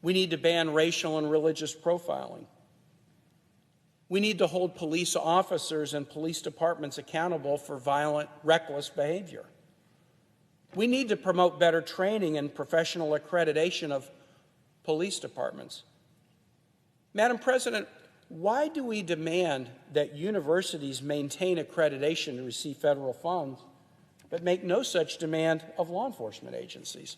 We need to ban racial and religious profiling. We need to hold police officers and police departments accountable for violent, reckless behavior. We need to promote better training and professional accreditation of police departments. Madam President, why do we demand that universities maintain accreditation to receive federal funds, but make no such demand of law enforcement agencies?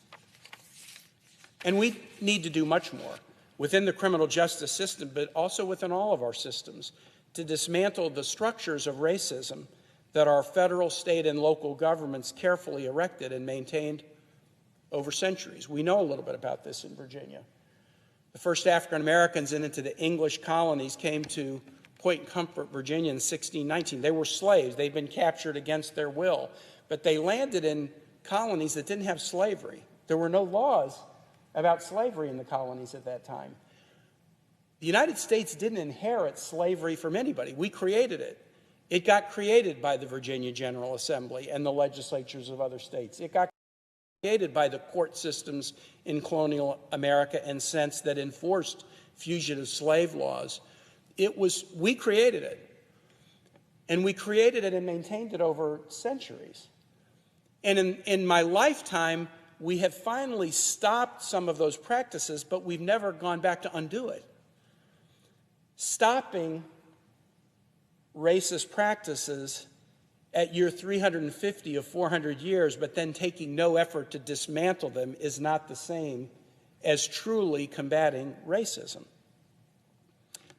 And we need to do much more within the criminal justice system, but also within all of our systems, to dismantle the structures of racism that our federal, state, and local governments carefully erected and maintained over centuries. We know a little bit about this in Virginia. The first African Americans into the English colonies came to Point Comfort, Virginia in 1619. They were slaves. They'd been captured against their will, but they landed in colonies that didn't have slavery. There were no laws about slavery in the colonies at that time. The United States didn't inherit slavery from anybody. We created it. It got created by the Virginia General Assembly and the legislatures of other states. It got created by the court systems in colonial America and since that enforced fugitive slave laws. We created it. And we created it and maintained it over centuries. And in my lifetime, we have finally stopped some of those practices, but we've never gone back to undo it. Stopping racist practices at year 350 of 400 years, but then taking no effort to dismantle them is not the same as truly combating racism.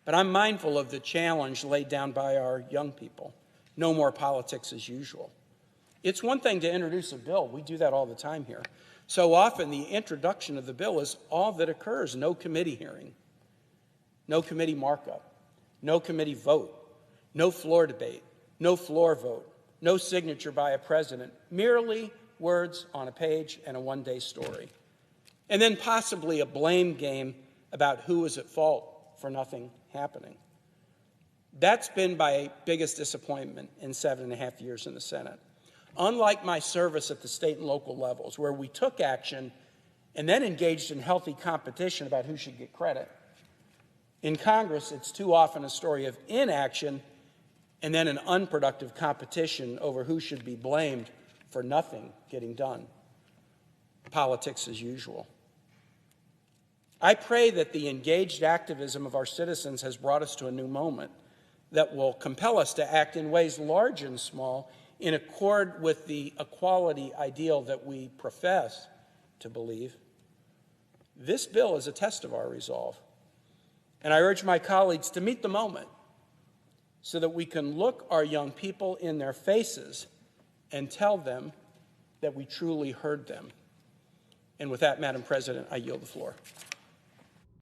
But I'm mindful of the challenge laid down by our young people. No more politics as usual. It's one thing to introduce a bill. We do that all the time here. So often the introduction of the bill is all that occurs. No committee hearing, no committee markup, no committee vote, no floor debate, no floor vote, no signature by a president, merely words on a page and a one-day story. And then possibly a blame game about who is at fault for nothing happening. That's been my biggest disappointment in 7.5 years in the Senate. Unlike my service at the state and local levels, where we took action and then engaged in healthy competition about who should get credit, in Congress, it's too often a story of inaction and then an unproductive competition over who should be blamed for nothing getting done. Politics as usual. I pray that the engaged activism of our citizens has brought us to a new moment that will compel us to act in ways large and small in accord with the equality ideal that we profess to believe. This bill is a test of our resolve. And I urge my colleagues to meet the moment so that we can look our young people in their faces and tell them that we truly heard them. And with that, Madam President, I yield the floor.